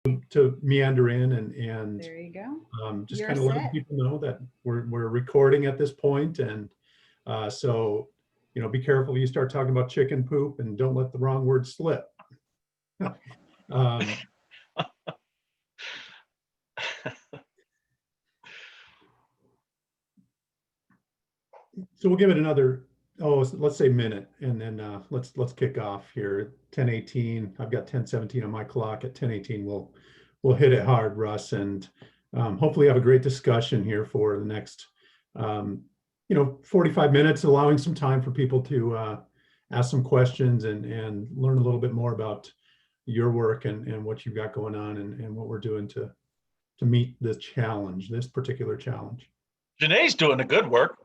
to meander in and There you go. just You're kind of letting set. people know that we're recording at this point, and so be careful when you start talking about chicken poop, and don't let the wrong word slip. um, so we'll give it another, let's say minute, and then let's kick off here. 10:18. I've got 10:17 on my clock. At 10:18, we'll hit it hard, Russ, and hopefully have a great discussion here for the next 45 minutes, allowing some time for people to ask some questions and learn a little bit more about your work and what you've got going on and what we're doing to meet this particular challenge. Janae's doing the good work.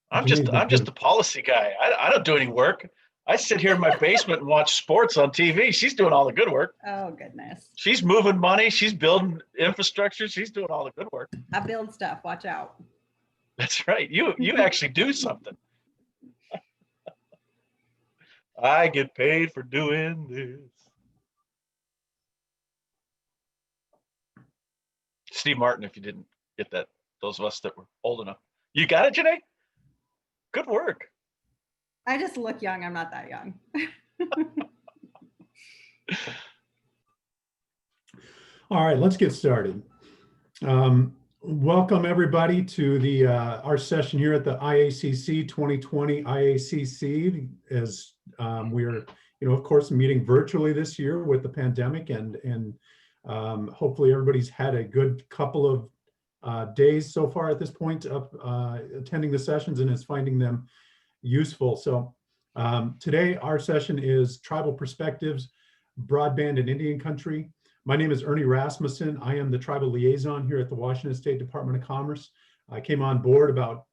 I'm just a policy guy. I don't do any work. I sit here in my basement and watch sports on TV. She's doing all the good work. Oh, goodness. She's moving money. She's building infrastructure. She's doing all the good work. I build stuff. Watch out. That's right. You actually do something. I get paid for doing this. Steve Martin, if you didn't get that, those of us that were old enough. You got it, Janae? Good work. I just look young. I'm not that young. All right, let's get started. Welcome everybody to our session here at the IACC 2020 IACC, as we're of course meeting virtually this year with the pandemic, and hopefully everybody's had a good couple of days so far at this point of attending the sessions and is finding them useful. So today our session is Tribal Perspectives, Broadband in Indian Country. My name is Ernie Rasmussen. I am the tribal liaison here at the Washington State Department of Commerce. I came on board about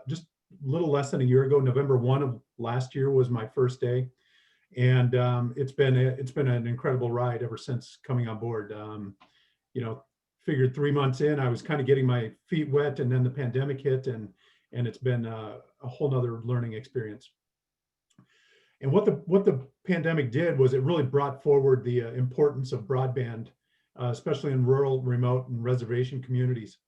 just a little less than a year ago. November 1 of last year was my first day. And it's been an incredible ride ever since coming on board. Figured 3 months in, I was kind of getting my feet wet, and then the pandemic hit, and it's been a whole nother learning experience. And what the pandemic did was it really brought forward the importance of broadband, especially in rural, remote, and reservation communities.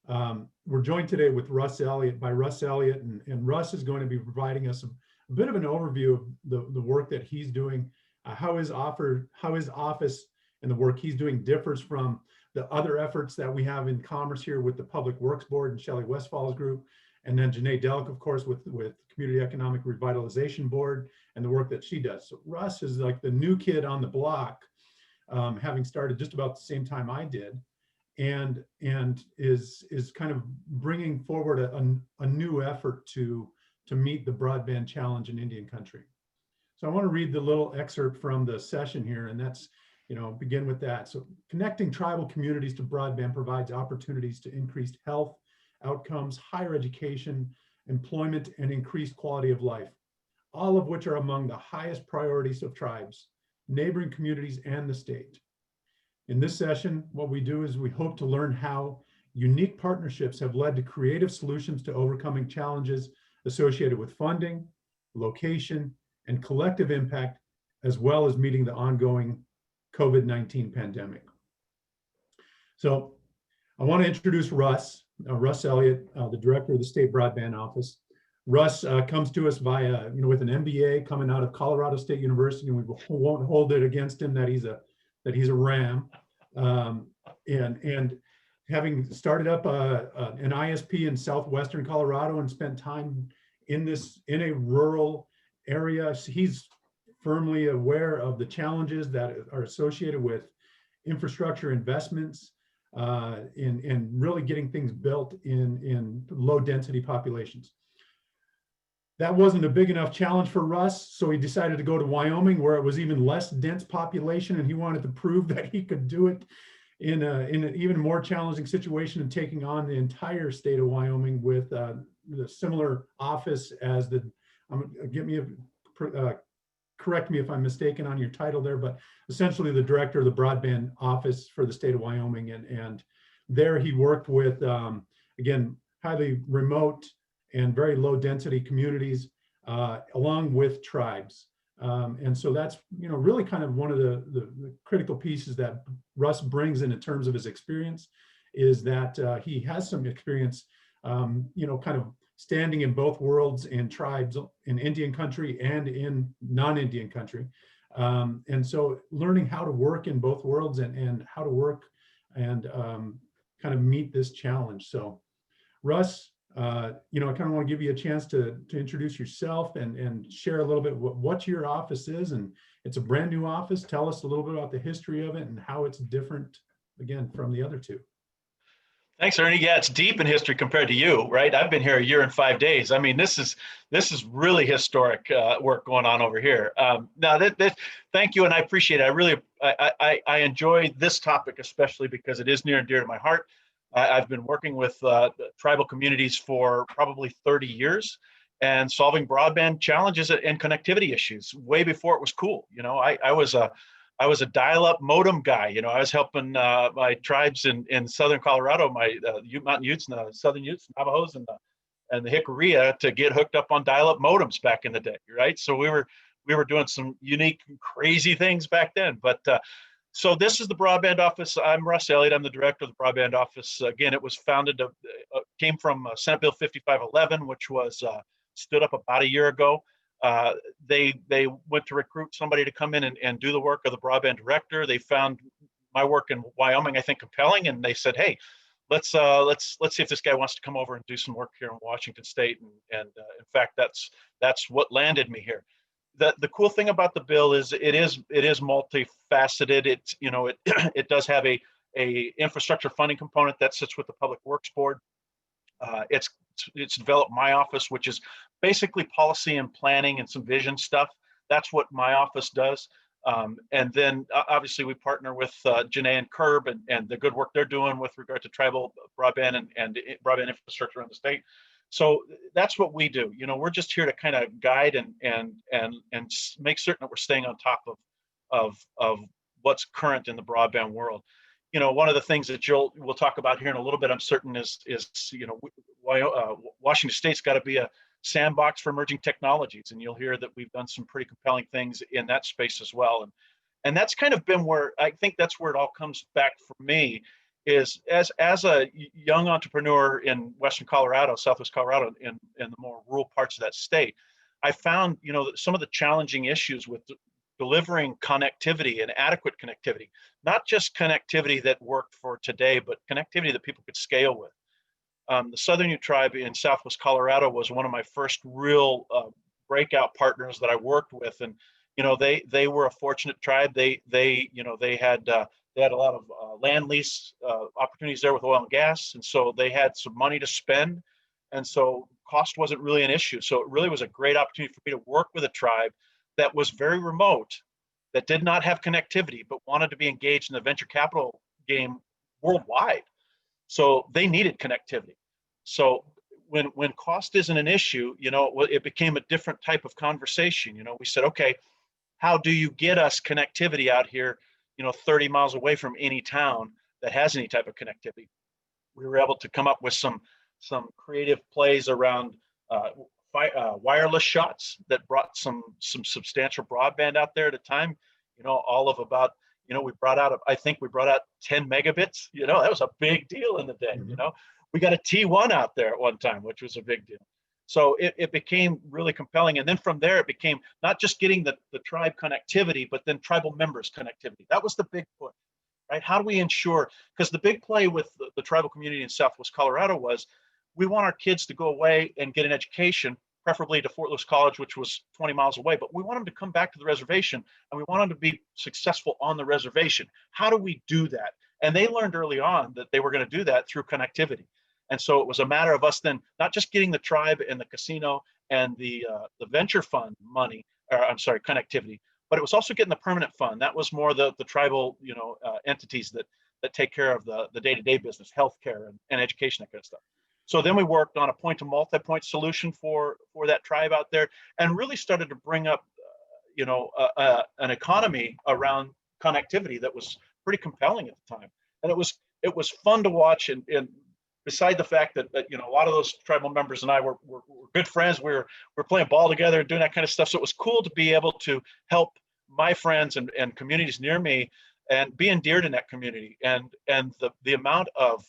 We're joined today with Russ Elliott, and Russ is going to be providing us a bit of an overview of the work that he's doing, how his office and the work he's doing differs from the other efforts that we have in commerce here with the Public Works Board and Shelley Westfall's group, and then Janae Delk, of course, with Community Economic Revitalization Board and the work that she does. So Russ is like the new kid on the block, having started just about the same time I did, and is kind of bringing forward a new effort to meet the broadband challenge in Indian Country. So I want to read the little excerpt from the session here, and that's, begin with that. So connecting tribal communities to broadband provides opportunities to increased health outcomes, higher education, employment, and increased quality of life, all of which are among the highest priorities of tribes, neighboring communities, and the state. In this session, what we do is we hope to learn how unique partnerships have led to creative solutions to overcoming challenges associated with funding, location, and collective impact, as well as meeting the ongoing COVID-19 pandemic. So I want to introduce Russ Elliott, the director of the State Broadband Office. Russ comes to us via, with an MBA coming out of Colorado State University, and we won't hold it against him that he's a Ram, and having started up an ISP in southwestern Colorado and spent time in a rural area, he's firmly aware of the challenges that are associated with infrastructure investments and really getting things built in low density populations. That wasn't a big enough challenge for Russ, so he decided to go to Wyoming, where it was even less dense population, and he wanted to prove that he could do it in an even more challenging situation and taking on the entire state of Wyoming with the similar office as correct me if I'm mistaken on your title there, but essentially the director of the broadband office for the state of Wyoming. And there he worked with, again, highly remote and very low density communities, along with tribes. And so that's, really kind of one of the critical pieces that Russ brings in terms of his experience is that he has some experience, kind of standing in both worlds and tribes in Indian country and in non-Indian country. And so learning how to work in both worlds and how to work and kind of meet this challenge. So Russ, I kind of want to give you a chance to introduce yourself and share a little bit what your office is. And it's a brand new office. Tell us a little bit about the history of it and how it's different, again, from the other two. Thanks, Ernie. Yeah, it's deep in history compared to you, right? I've been here 1 year and 5 days. I mean, this is really historic work going on over here. Now, thank you, and I appreciate it. I really I enjoy this topic especially because it is near and dear to my heart. I've been working with tribal communities for probably 30 years and solving broadband challenges and connectivity issues way before it was cool. I was a dial-up modem guy. I was helping my tribes in southern Colorado, my Mountain Utes and the Southern Utes, Navajos, and the Jicarilla to get hooked up on dial-up modems back in the day, right? So we were doing some unique, crazy things back then. But so this is the broadband office. I'm Russ Elliott. I'm the director of the broadband office. Again, it was founded, came from Senate Bill 5511, which was stood up about 1 year ago. They went to recruit somebody to come in and do the work of the broadband director. They found my work in Wyoming, I think, compelling, and they said, "Hey, let's see if this guy wants to come over and do some work here in Washington State." And in fact, that's what landed me here. The cool thing about the bill is it is multifaceted. It's it does have a infrastructure funding component that sits with the Public Works Board. It's developed my office, which is basically policy and planning and some vision stuff. That's what my office does. And then obviously we partner with Janae and Curb and the good work they're doing with regard to tribal broadband and broadband infrastructure in the state. So that's what we do. We're just here to kind of guide and make certain that we're staying on top of what's current in the broadband world. One of the things that we'll talk about here in a little bit, I'm certain is Washington State's got to be a sandbox for emerging technologies, and you'll hear that we've done some pretty compelling things in that space as well. And that's kind of been where I think that's where it all comes back for me, is as a young entrepreneur in Western Colorado, Southwest Colorado, in the more rural parts of that state, I found some of the challenging issues with delivering connectivity and adequate connectivity, not just connectivity that worked for today, but connectivity that people could scale with. The Southern Ute tribe in Southwest Colorado was one of my first real breakout partners that I worked with, and they were a fortunate tribe. They had a lot of land lease opportunities there with oil and gas, and so they had some money to spend, and so cost wasn't really an issue. So it really was a great opportunity for me to work with a tribe that was very remote, that did not have connectivity, but wanted to be engaged in the venture capital game worldwide. So they needed connectivity. So when cost isn't an issue, it became a different type of conversation. We said, okay, how do you get us connectivity out here, 30 miles away from any town that has any type of connectivity? We were able to come up with some creative plays around wireless shots that brought some substantial broadband out there at a time. All of about, I think we brought out 10 megabits. That was a big deal in the day. Mm-hmm. We got a T1 out there at one time, which was a big deal. So it became really compelling. And then from there, it became not just getting the tribe connectivity, but then tribal members connectivity. That was the big push, right? How do we ensure, because the big play with the tribal community in Southwest Colorado was, we want our kids to go away and get an education, preferably to Fort Lewis College, which was 20 miles away, but we want them to come back to the reservation and we want them to be successful on the reservation. How do we do that? And they learned early on that they were going to do that through connectivity. And so it was a matter of us then not just getting the tribe and the casino and the venture fund money, connectivity, but it was also getting the permanent fund. That was more the tribal, entities that take care of the day-to-day business, healthcare and education, that kind of stuff. So then we worked on a point to multi-point solution for that tribe out there, and really started to bring up, an economy around connectivity that was pretty compelling at the time. And it was fun to watch. And beside the fact that a lot of those tribal members and I were good friends, we were playing ball together and doing that kind of stuff. So it was cool to be able to help my friends and communities near me and be endeared in that community. And the amount of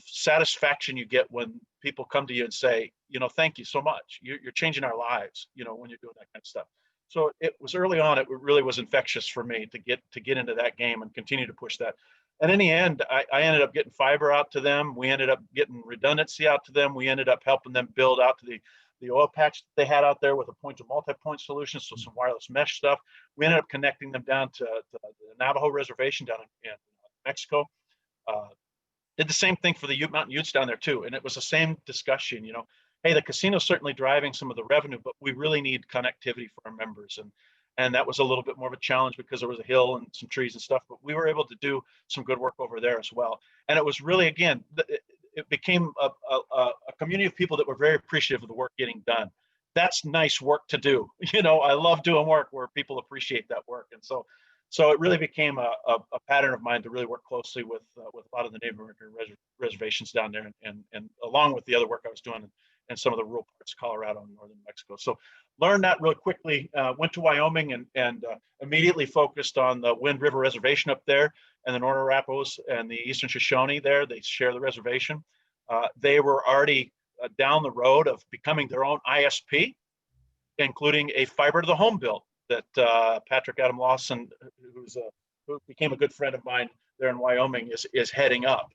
satisfaction you get when people come to you and say, thank you so much. You're changing our lives, when you're doing that kind of stuff. So it was early on, it really was infectious for me to get into that game and continue to push that. And in the end, I ended up getting fiber out to them. We ended up getting redundancy out to them. We ended up helping them build out to the oil patch that they had out there with a point to multi-point solution, so some wireless mesh stuff. We ended up connecting them down to the Navajo reservation down in Mexico. Did the same thing for the Mountain Utes down there too. And it was the same discussion, hey, the casino's certainly driving some of the revenue, but we really need connectivity for our members. And that was a little bit more of a challenge because there was a hill and some trees and stuff, but we were able to do some good work over there as well. And it was really, again, it became a community of people that were very appreciative of the work getting done. That's nice work to do. I love doing work where people appreciate that work. And so it really became a pattern of mine to really work closely with a lot of the Native American reservations down there, and along with the other work I was doing in some of the rural parts of Colorado and northern Mexico. So learned that really quickly, went to Wyoming and immediately focused on the Wind River Reservation up there, and the Northern Arapahoes and the Eastern Shoshone there. They share the reservation. They were already down the road of becoming their own ISP, including a fiber to the home bill that Patrick Adam Lawson, who became a good friend of mine there in Wyoming, is heading up.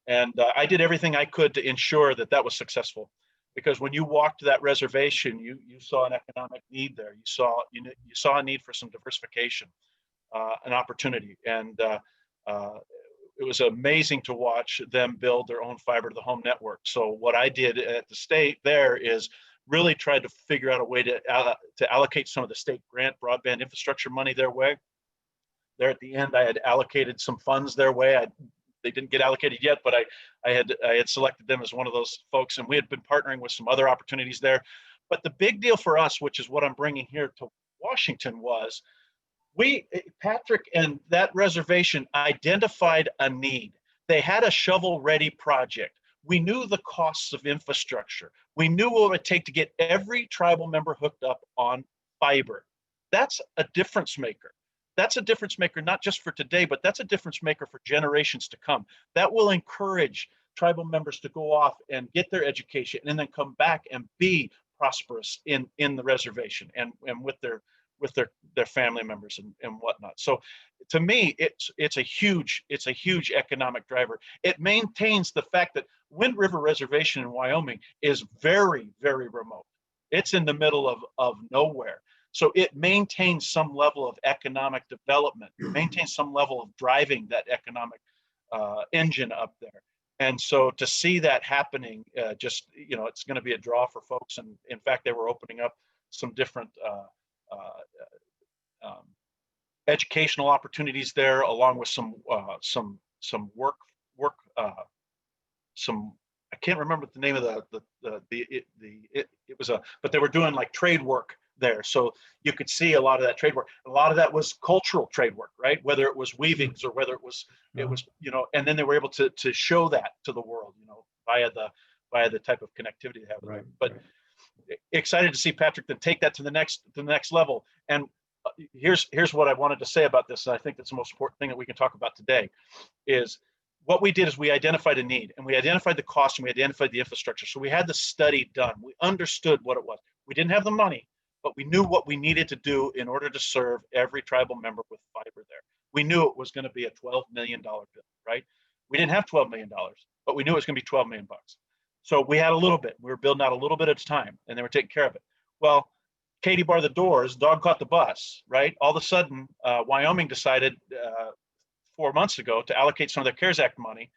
And I did everything I could to ensure that was successful, because when you walked that reservation, you saw an economic need there. You saw a need for some diversification, an opportunity, and it was amazing to watch them build their own fiber to the home network. So what I did at the state there is really tried to figure out a way to allocate some of the state grant broadband infrastructure money their way. There at the end, I had allocated some funds their way. They didn't get allocated yet, but I had selected them as one of those folks, and we had been partnering with some other opportunities there. But the big deal for us, which is what I'm bringing here to Washington, was Patrick and that reservation identified a need. They had a shovel-ready project. We knew the costs of infrastructure. We knew what it would take to get every tribal member hooked up on fiber. That's a difference maker. That's a difference maker, not just for today, but that's a difference maker for generations to come. That will encourage tribal members to go off and get their education and then come back and be prosperous in the reservation and with their family members and whatnot. So to me, it's a huge economic driver. It maintains the fact that Wind River Reservation in Wyoming is very, very remote. It's in the middle of nowhere. So it maintains some level of economic development, maintains some level of driving that economic engine up there. And so to see that happening, it's going to be a draw for folks. And in fact, they were opening up some different educational opportunities there, along with some work. I can't remember the name of it was but they were doing like trade work there, so you could see a lot of that trade work. A lot of that was cultural trade work, right? Whether it was weavings or whether it was and then they were able to show that to the world, via the type of connectivity they have. Right. But excited to see Patrick then take that to the next level. And here's what I wanted to say about this, and I think that's the most important thing that we can talk about today, is what we did is we identified a need, and we identified the cost, and we identified the infrastructure. So we had the study done. We understood what it was. We didn't have the money, but we knew what we needed to do in order to serve every tribal member with fiber there. We knew it was going to be a $12 million bill, right? We didn't have $12 million, but we knew it was going to be 12 million bucks. So we had a little bit. We were building out a little bit at a time, and they were taking care of it. Well, Katie barred the doors, dog caught the bus, right? All of a sudden, Wyoming decided 4 months ago to allocate some of their CARES Act money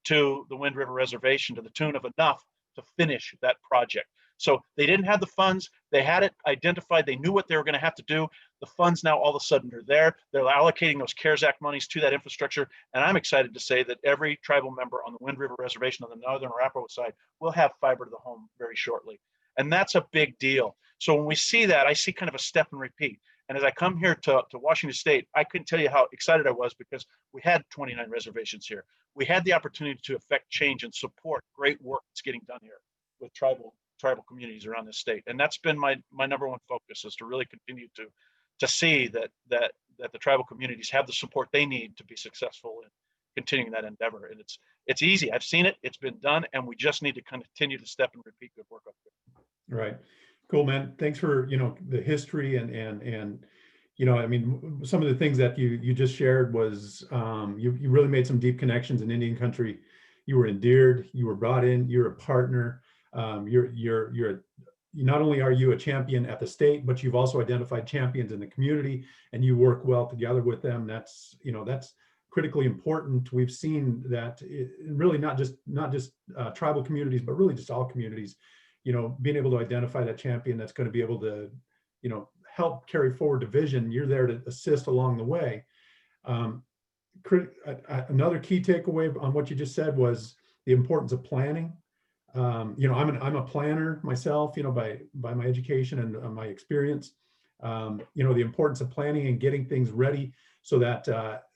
to the Wind River Reservation to the tune of enough to finish that project. So they didn't have the funds. They had it identified. They knew what they were going to have to do. The funds now all of a sudden are there. They're allocating those CARES Act monies to that infrastructure. And I'm excited to say that every tribal member on the Wind River Reservation on the Northern Arapaho side will have fiber to the home very shortly. And that's a big deal. So when we see that, I see kind of a step and repeat. And as I come here to Washington State, I couldn't tell you how excited I was, because we had 29 reservations here. We had the opportunity to affect change and support great work that's getting done here with tribal communities around the state. And that's been my number one focus, is to really continue to see that that the tribal communities have the support they need to be successful in continuing that endeavor. And it's easy. I've seen it. It's been done, and we just need to continue to step and repeat good work up there. Right. Cool, man. Thanks for, the history and I mean, some of the things that you just shared was, you really made some deep connections in Indian country. You were endeared, you were brought in, you're a partner. Not only are you a champion at the state, but you've also identified champions in the community, and you work well together with them. That's critically important. We've seen that really not just tribal communities, but really just all communities, being able to identify that champion that's going to be able to, help carry forward the vision. You're there to assist along the way. Another key takeaway on what you just said was the importance of planning. I'm a planner myself, by my education and my experience. The importance of planning and getting things ready so that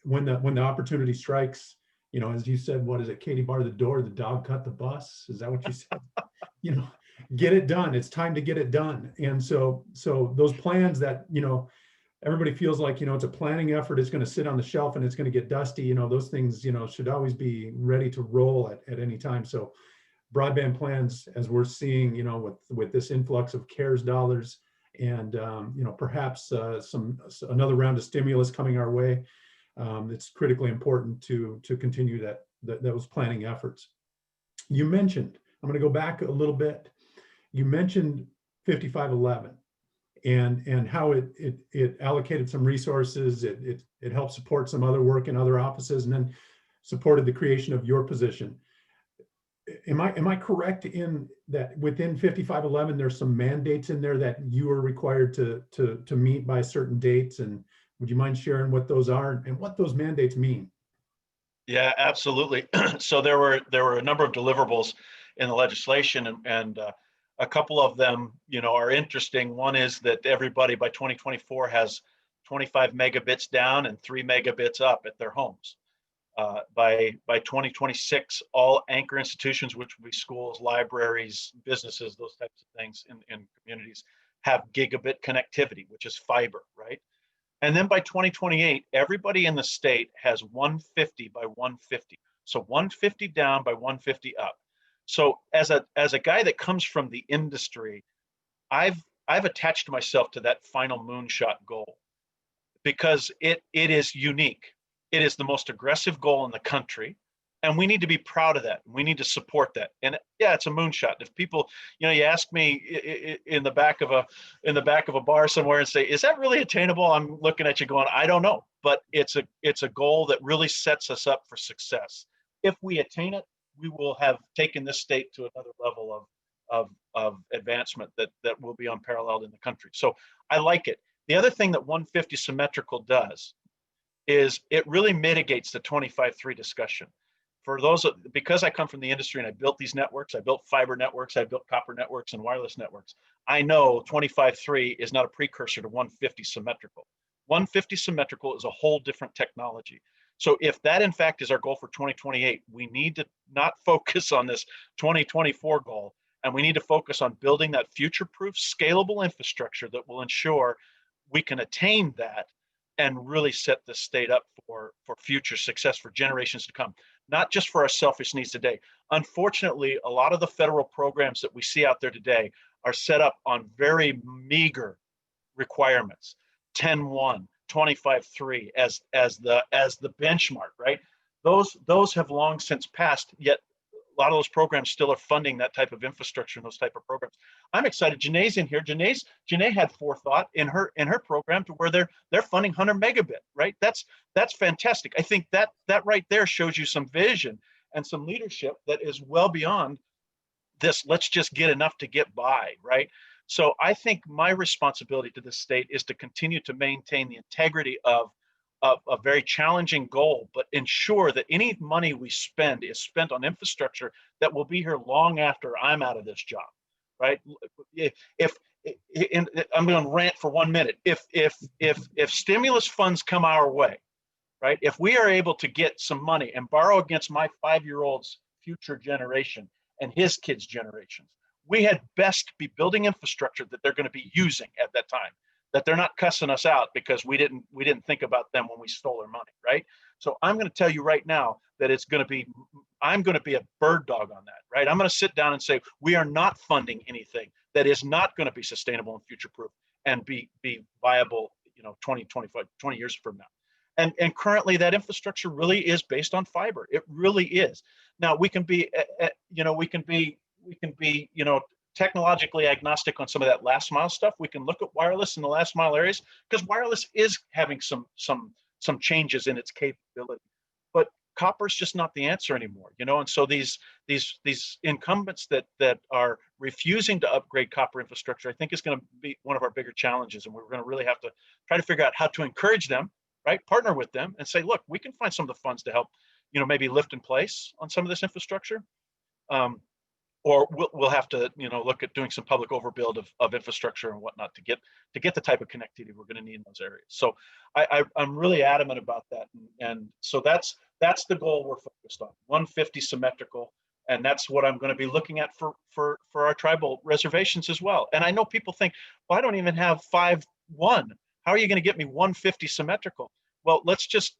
when the opportunity strikes, as you said, what is it? Katie barred the door, the dog cut the bus. Is that what you said? Get it done. It's time to get it done. And so those plans that, everybody feels like, it's a planning effort, it's going to sit on the shelf and it's going to get dusty, those things, should always be ready to roll at any time. So broadband plans, as we're seeing, with this influx of CARES dollars and, perhaps another round of stimulus coming our way, it's critically important to continue those planning efforts. You mentioned, I'm going to go back a little bit. You mentioned 5511 and how it allocated some resources. It helped support some other work in other offices and then supported the creation of your position. Am I correct in that within 5511, there's some mandates in there that you are required to meet by certain dates? And would you mind sharing what those are and what those mandates mean? Yeah, absolutely. So there were a number of deliverables in the legislation, and a couple of them, are interesting. One is that everybody by 2024 has 25 megabits down and 3 megabits up at their homes. By 2026, all anchor institutions, which would be schools, libraries, businesses, those types of things in communities, have gigabit connectivity, which is fiber, right? And then by 2028, everybody in the state has 150 by 150. So 150 down by 150 up. So as a guy that comes from the industry, I've attached myself to that final moonshot goal because it is unique. It is the most aggressive goal in the country, and we need to be proud of that. We need to support that. And yeah, it's a moonshot. If people, you ask me in the back of a bar somewhere and say, "Is that really attainable?" I'm looking at you going, "I don't know," but it's a goal that really sets us up for success. If we attain it, we will have taken this state to another level of advancement that will be unparalleled in the country. So I like it. The other thing that 150 symmetrical does is it really mitigates the 25-3 discussion. For those, because I come from the industry and I built these networks, I built fiber networks, I built copper networks and wireless networks. I know 25-3 is not a precursor to 150 symmetrical. 150 symmetrical is a whole different technology. So if that in fact is our goal for 2028, we need to not focus on this 2024 goal, and we need to focus on building that future-proof, scalable infrastructure that will ensure we can attain that and really set the state up for future success for generations to come, not just for our selfish needs today. Unfortunately, a lot of the federal programs that we see out there today are set up on very meager requirements. 10-1, 25-3 as the benchmark, right? Those have long since passed, yet a lot of those programs still are funding that type of infrastructure and those type of programs. I'm excited. Janae's in here. Janae had forethought in her program to where they're funding 100 megabit, right? That's fantastic. I think that right there shows you some vision and some leadership that is well beyond this. Let's just get enough to get by, right? So I think my responsibility to the state is to continue to maintain the integrity of a very challenging goal, but ensure that any money we spend is spent on infrastructure that will be here long after I'm out of this job, right? I'm going to rant for 1 minute. If stimulus funds come our way, right? If we are able to get some money and borrow against my 5-year-old's future generation and his kids' generations, we had best be building infrastructure that they're going to be using at that time. that they're not cussing us out because we didn't think about them when we stole their money, right? So I'm going to tell you right now that I'm going to be a bird dog on that, right? I'm going to sit down and say, we are not funding anything that is not going to be sustainable and future proof and be viable, 20, 25, 20 years from now. And currently that infrastructure really is based on fiber. It really is. Now we can be, technologically agnostic on some of that last mile stuff. We can look at wireless in the last mile areas because wireless is having some changes in its capability, but copper is just not the answer anymore, And so these incumbents that are refusing to upgrade copper infrastructure, I think is going to be one of our bigger challenges, and we're going to really have to try to figure out how to encourage them, right? Partner with them and say, look, we can find some of the funds to help, maybe lift in place on some of this infrastructure. Or we'll have to, look at doing some public overbuild of infrastructure and whatnot to get the type of connectivity we're going to need in those areas. So I'm really adamant about that, and so that's the goal we're focused on, 150 symmetrical, and that's what I'm going to be looking at for our tribal reservations as well. And I know people think, well, I don't even have 5.1. How are you going to get me 150 symmetrical? Well, let's just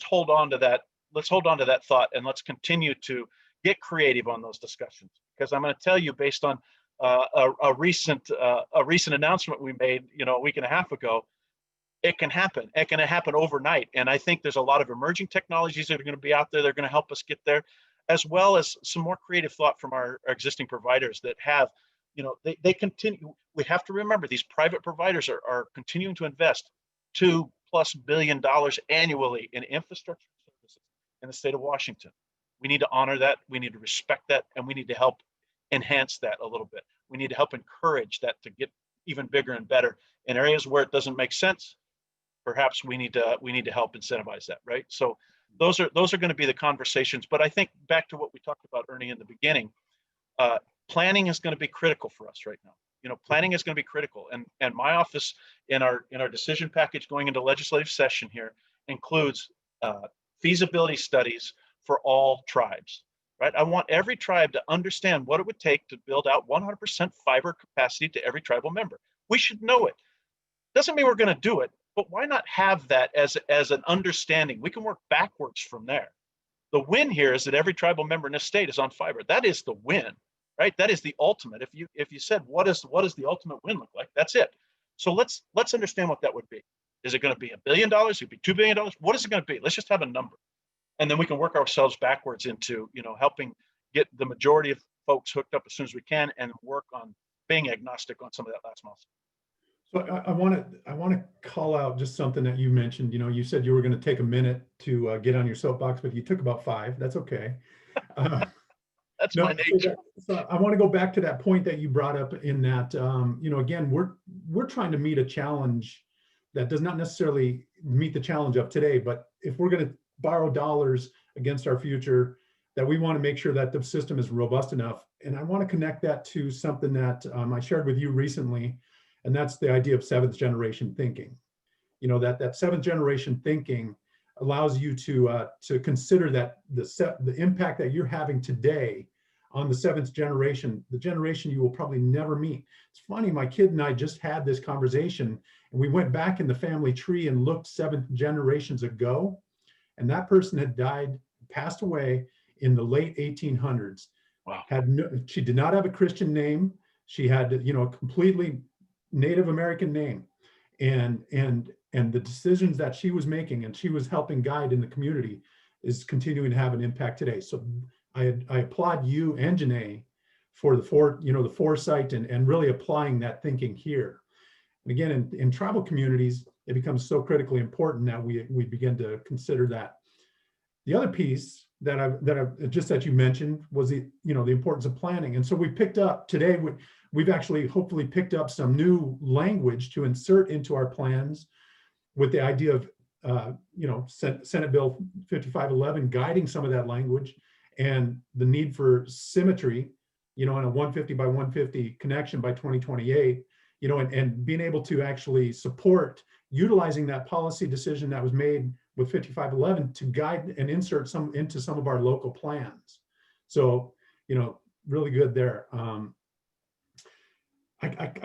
hold on to that. Let's hold on to that thought, and let's continue to get creative on those discussions. Because I'm going to tell you, based on a recent announcement we made, a week and a half ago, it can happen. It can happen overnight. And I think there's a lot of emerging technologies that are going to be out there that are going to help us get there, as well as some more creative thought from our existing providers that have, they continue. We have to remember these private providers are continuing to invest $2+ billion annually in infrastructure services in the state of Washington. We need to honor that. We need to respect that, and we need to help enhance that a little bit. We need to help encourage that to get even bigger and better. In areas where it doesn't make sense, perhaps we need to help incentivize that, right? So those are going to be the conversations. But I think back to what we talked about, Ernie, in the beginning, planning is going to be critical for us right now. Planning is going to be critical, and my office in our decision package going into legislative session here includes feasibility studies for all tribes. Right? I want every tribe to understand what it would take to build out 100% fiber capacity to every tribal member. We should know it. Doesn't mean we're going to do it, but why not have that as an understanding? We can work backwards from there. The win here is that every tribal member in this state is on fiber. That is the win, right? That is the ultimate. If you said what does the ultimate win look like? That's it. So let's understand what that would be. Is it going to be $1 billion? Is it be $2 billion? What is it going to be? Let's just have a number. And then we can work ourselves backwards into, helping get the majority of folks hooked up as soon as we can, and work on being agnostic on some of that last mile. So I want to call out just something that you mentioned. You said you were going to take a minute to get on your soapbox, but you took about 5. That's okay. That's my nature. So I want to go back to that point that you brought up in that, again, we're trying to meet a challenge that does not necessarily meet the challenge of today, but if we're going to borrow dollars against our future, that we want to make sure that the system is robust enough. And I want to connect that to something that I shared with you recently, and that's the idea of 7th generation thinking. That 7th generation thinking allows you to consider that the impact that you're having today on the 7th generation, the generation you will probably never meet. It's funny, my kid and I just had this conversation, and we went back in the family tree and looked 7 generations ago. And that person had passed away in the late 1800s. Wow. She did not have a Christian name. She had, a completely Native American name, and the decisions that she was making and she was helping guide in the community is continuing to have an impact today. So I applaud you and Janae for the foresight and really applying that thinking here. And again, in tribal communities, it becomes so critically important that we begin to consider that. The other piece that you mentioned was the importance of planning. And so we picked up today, we've actually hopefully picked up some new language to insert into our plans with the idea of Senate Bill 5511 guiding some of that language, and the need for symmetry, in a 150 by 150 connection by 2028, and being able to actually support utilizing that policy decision that was made with 5511 to guide and insert into some of our local plans. So, really good there. I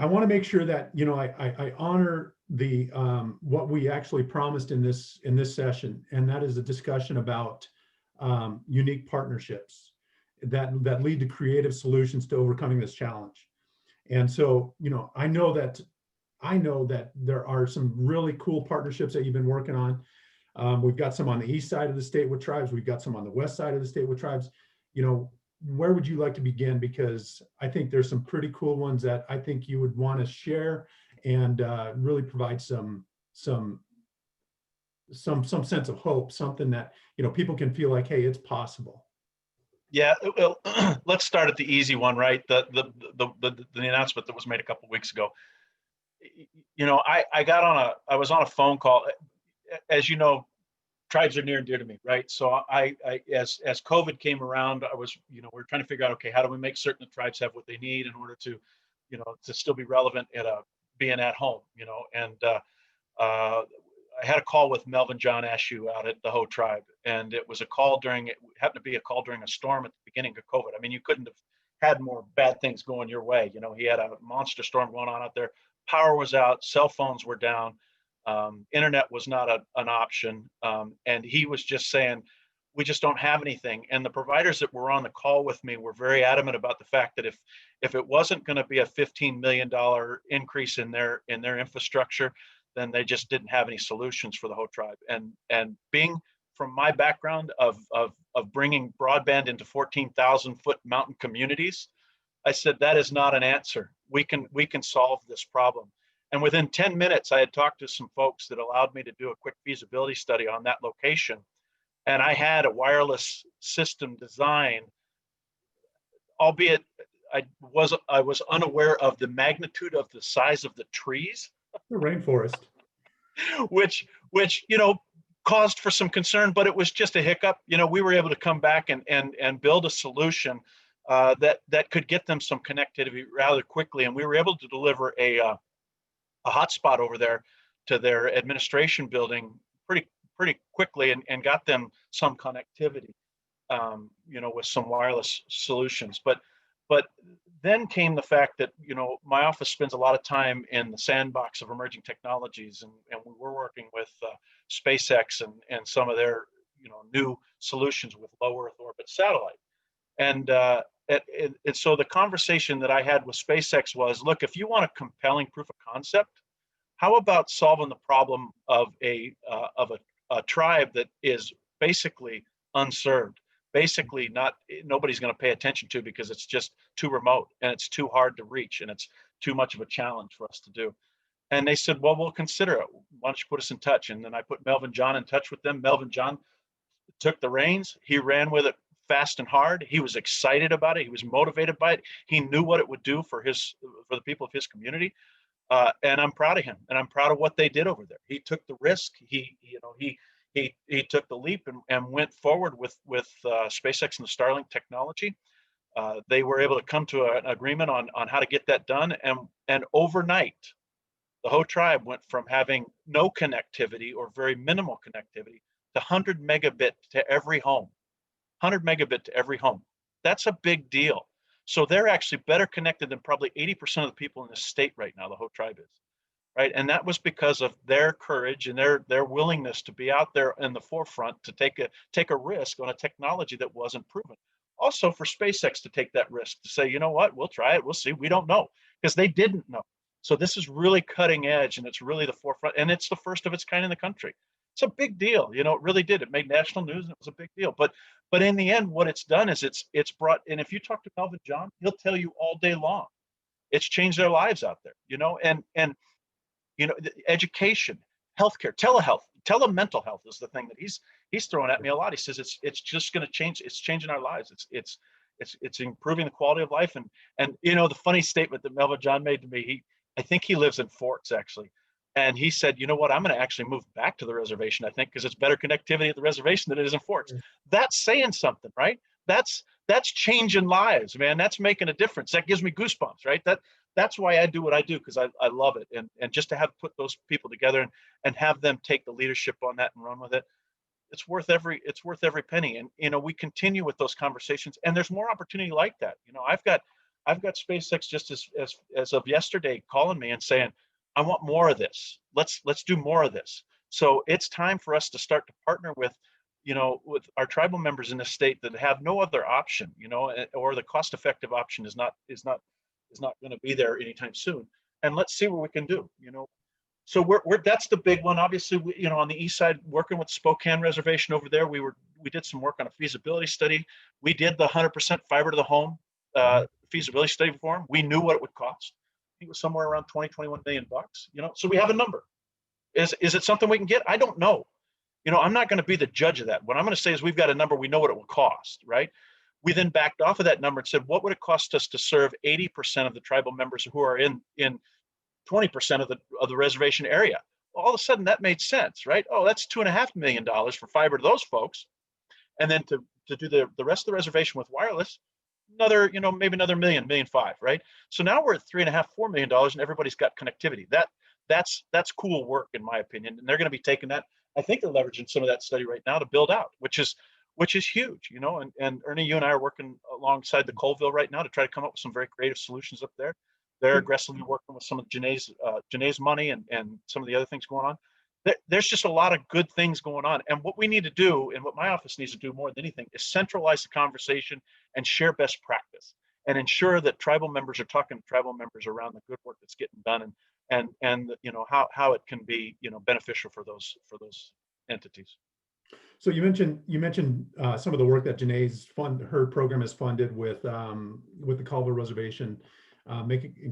want to make sure that, I honor what we actually promised in this session, and that is a discussion about unique partnerships that lead to creative solutions to overcoming this challenge. And so, I know that there are some really cool partnerships that you've been working on. We've got some on the east side of the state with tribes. We've got some on the west side of the state with tribes. Where would you like to begin? Because I think there's some pretty cool ones that I think you would want to share and really provide some sense of hope, something that people can feel like, hey, it's possible. Yeah, well, let's start at the easy one, right? The announcement that was made a couple of weeks ago. I was on a phone call. As you know, tribes are near and dear to me, right? So as COVID came around, we're trying to figure out, okay, how do we make certain the tribes have what they need in order to, to still be relevant being at home, and I had a call with Melvin John Ashew out at the Ho Tribe, and it happened to be a call during a storm at the beginning of COVID. I mean, you couldn't have had more bad things going your way. He had a monster storm going on out there. Power was out, cell phones were down, internet was not an option, and he was just saying, we just don't have anything. And the providers that were on the call with me were very adamant about the fact that if it wasn't going to be a $15 million increase in their infrastructure, then they just didn't have any solutions for the Ho Tribe. And being from my background of bringing broadband into 14,000 foot mountain communities, I said, that is not an answer. We can solve this problem. And within 10 minutes, I had talked to some folks that allowed me to do a quick feasibility study on that location. And I had a wireless system design, albeit I was unaware of the magnitude of the size of the trees. The rainforest. which caused for some concern, but it was just a hiccup. We were able to come back and build a solution that could get them some connectivity rather quickly, and we were able to deliver a hotspot over there to their administration building pretty quickly, and got them some connectivity, with some wireless solutions. But then came the fact that, my office spends a lot of time in the sandbox of emerging technologies, and we were working with SpaceX and some of their, new solutions with low Earth orbit satellite. And so the conversation that I had with SpaceX was, look, if you want a compelling proof of concept, how about solving the problem of a tribe that is basically unserved? Basically nobody's going to pay attention to because it's just too remote and it's too hard to reach and it's too much of a challenge for us to do. And they said, well, we'll consider it. Why don't you put us in touch? And then I put Melvin John in touch with them. Melvin John took the reins. He ran with it fast and hard. He was excited about it. He was motivated by it. He knew what it would do for the people of his community. And I'm proud of him, and I'm proud of what they did over there. He took the risk. He took the leap and went forward with SpaceX and the Starlink technology. They were able to come to an agreement on how to get that done. And overnight, the Ho Tribe went from having no connectivity or very minimal connectivity to 100 megabit to every home. 100 megabit to every home. That's a big deal. So they're actually better connected than probably 80% of the people in this state right now, the Ho Tribe is. Right. And that was because of their courage and their willingness to be out there in the forefront to take a risk on a technology that wasn't proven. Also for SpaceX to take that risk to say, you know what, we'll try it. We'll see. We don't know, because they didn't know. So this is really cutting edge, and it's really the forefront, and it's the first of its kind in the country. It's a big deal. It really did. It made national news, and it was a big deal. But in the end, what it's done is it's brought, and if you talk to Melvin John, he'll tell you all day long, it's changed their lives out there, and education, healthcare, telehealth, telemental health is the thing that he's throwing at me a lot. He says it's just going to change. It's changing our lives. It's improving the quality of life. And the funny statement that Melvin John made to me, I think he lives in Forts actually, and he said, you know what, I'm going to actually move back to the reservation, I think, because it's better connectivity at the reservation than it is in Forts. That's saying something, right? That's changing lives, man. That's making a difference. That gives me goosebumps, right? That's why I do what I do, because I love it. And just to have put those people together and have them take the leadership on that and run with it, it's worth every penny. And we continue with those conversations, and there's more opportunity like that. I've got SpaceX just as of yesterday calling me and saying, I want more of this. Let's do more of this. So it's time for us to start to partner with, with our tribal members in the state that have no other option, or the cost-effective option is not going to be there anytime soon. And let's see what we can do. So we're that's the big one. Obviously, on the east side, working with Spokane Reservation over there, we did some work on a feasibility study. We did the 100% fiber to the home feasibility study for them. We knew what it would cost. I think it was somewhere around 21 million bucks. So we have a number. Is it something we can get? I don't know. I'm not going to be the judge of that. What I'm going to say is we've got a number. We know what it will cost, right? We then backed off of that number and said, what would it cost us to serve 80% of the tribal members who are in 20% of the reservation area? All of a sudden that made sense, right? Oh, that's $2.5 million for fiber to those folks. And then to do the rest of the reservation with wireless, another, maybe another $1.5 million, right? So now we're at $3.5–4 million and everybody's got connectivity. That's cool work in my opinion. And they're going to be taking that. I think they're leveraging some of that study right now to build out, which is huge, and Ernie, you and I are working alongside the Colville right now to try to come up with some very creative solutions up there. They're aggressively working with some of Janae's money and some of the other things going on. There's just a lot of good things going on. And what we need to do, and what my office needs to do more than anything, is centralize the conversation and share best practice and ensure that tribal members are talking to tribal members around the good work that's getting done and how it can be, beneficial for those entities. So you mentioned some of the work that Janae's her program has funded with the Colville Reservation,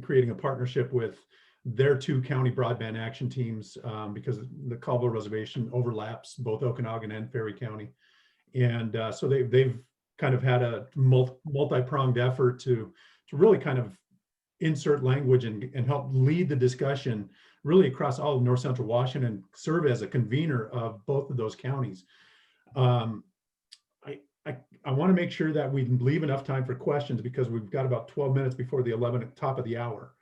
creating a partnership with their 2 county broadband action teams, because the Colville Reservation overlaps both Okanagan and Ferry County, and so they've kind of had a multi-pronged effort to really kind of insert language and help lead the discussion really across all of North Central Washington, serve as a convener of both of those counties. I want to make sure that we leave enough time for questions because we've got about 12 minutes before the top of the hour.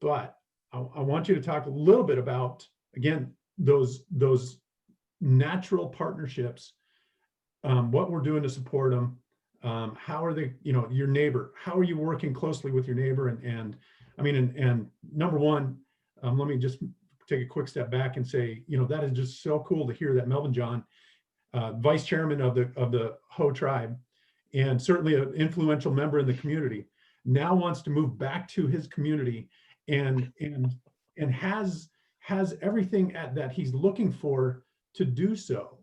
But I want you to talk a little bit about, again, those natural partnerships, what we're doing to support them. How are they, your neighbor, how are you working closely with your neighbor? And number one, let me just take a quick step back and say, that is just so cool to hear that Melvin John, vice chairman of the Hoh tribe, and certainly an influential member in the community, now wants to move back to his community and has everything that he's looking for to do so.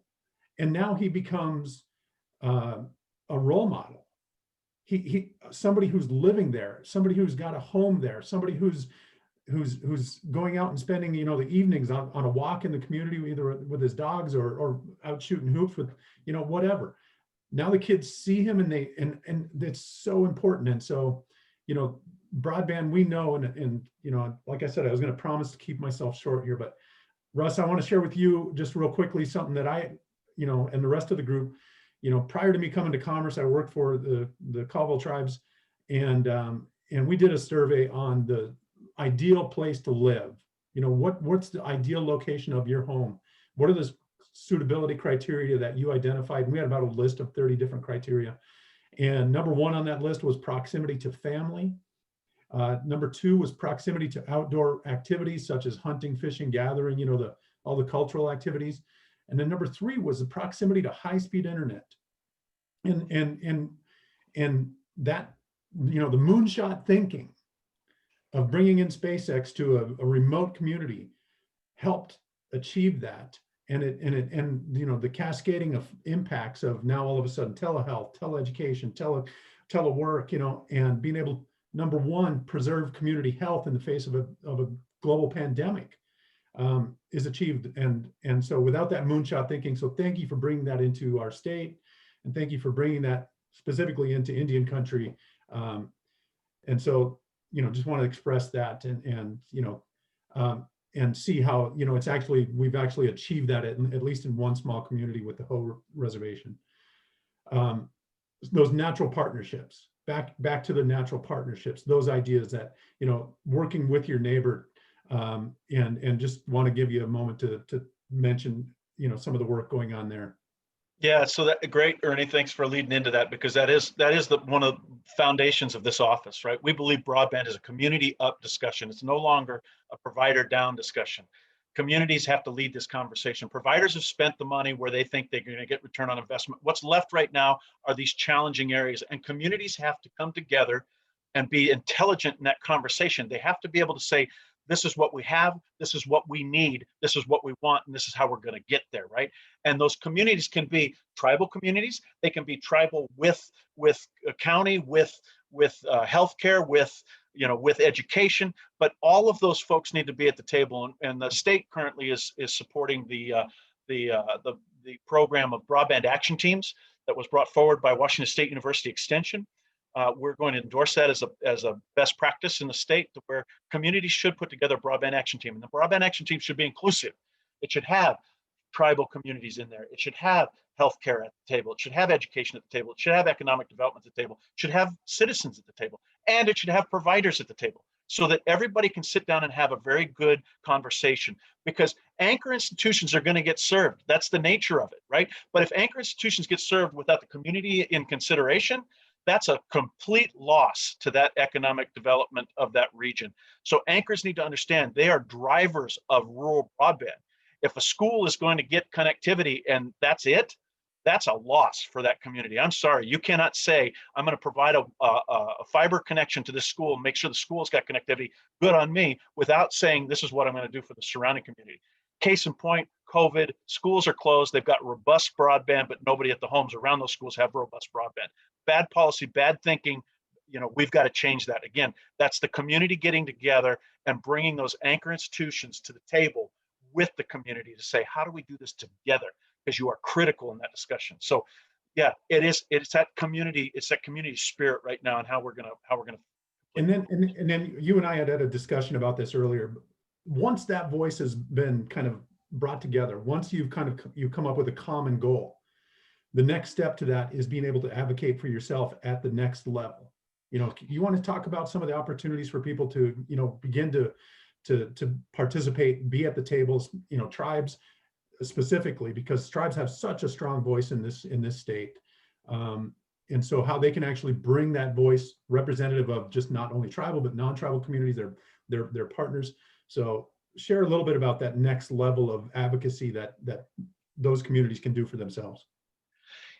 And now he becomes a role model. He somebody who's living there, somebody who's got a home there, somebody who's going out and spending, the evenings on a walk in the community, either with his dogs or out shooting hoops with, whatever. Now the kids see him and it's so important. And so, broadband, we know, and like I said, I was going to promise to keep myself short here, but Russ, I want to share with you just real quickly something that I, and the rest of the group, prior to me coming to Commerce, I worked for the Colville tribes, and we did a survey on the ideal place to live. What's the ideal location of your home? What are the suitability criteria that you identified? And we had about a list of 30 different criteria. And number 1 on that list was proximity to family. Number 2 was proximity to outdoor activities such as hunting, fishing, gathering, all the cultural activities. And then number 3 was the proximity to high-speed internet. And that, the moonshot thinking of bringing in SpaceX to a remote community helped achieve that. And the cascading of impacts of now all of a sudden telehealth, teleeducation, telework, and being able, number 1, preserve community health in the face of a global pandemic is achieved. And so without that moonshot thinking, so thank you for bringing that into our state, and thank you for bringing that specifically into Indian country. And so, just want to express that and see how, we've actually achieved that at least in one small community with the Hoh Reservation. Those natural partnerships, back to the natural partnerships, those ideas that, working with your neighbor, and just want to give you a moment to mention, some of the work going on there. Yeah, so that great, Ernie. Thanks for leading into that, because that is the one of the foundations of this office, right? We believe broadband is a community up discussion. It's no longer a provider down discussion. Communities have to lead this conversation. Providers have spent the money where they think they're going to get return on investment. What's left right now are these challenging areas, and communities have to come together and be intelligent in that conversation. They have to be able to say, this is what we have, this is what we need, this is what we want, and this is how we're going to get there, right? And those communities can be tribal communities. They can be tribal with a county, with healthcare, with education. But all of those folks need to be at the table. And the state currently is supporting the program of broadband action teams that was brought forward by Washington State University Extension. We're going to endorse that as a best practice in the state, to where communities should put together a broadband action team. And the broadband action team should be inclusive. It should have tribal communities in there. It should have healthcare at the table. It should have education at the table. It should have economic development at the table. It should have citizens at the table. And it should have providers at the table, so that everybody can sit down and have a very good conversation. Because anchor institutions are going to get served. That's the nature of it, right? But if anchor institutions get served without the community in consideration, that's a complete loss to that economic development of that region. So anchors need to understand they are drivers of rural broadband. If a school is going to get connectivity and that's it, that's a loss for that community. I'm sorry, you cannot say, I'm going to provide a fiber connection to this school and make sure the school's got connectivity, good on me, without saying this is what I'm going to do for the surrounding community. Case in point, COVID, schools are closed. They've got robust broadband, but nobody at the homes around those schools have robust broadband. Bad policy, bad thinking. We've got to change that. Again, that's the community getting together and bringing those anchor institutions to the table with the community to say, how do we do this together? Because you are critical in that discussion. So yeah, it's that community spirit right now, and how we're gonna And then you and I had a discussion about this earlier. Once that voice has been kind of brought together, once you've come up with a common goal, the next step to that is being able to advocate for yourself at the next level. You want to talk about some of the opportunities for people to, begin to participate, be at the tables, tribes specifically, because tribes have such a strong voice in this state. And so how they can actually bring that voice, representative of just not only tribal, but non-tribal communities, they're partners. So share a little bit about that next level of advocacy that those communities can do for themselves.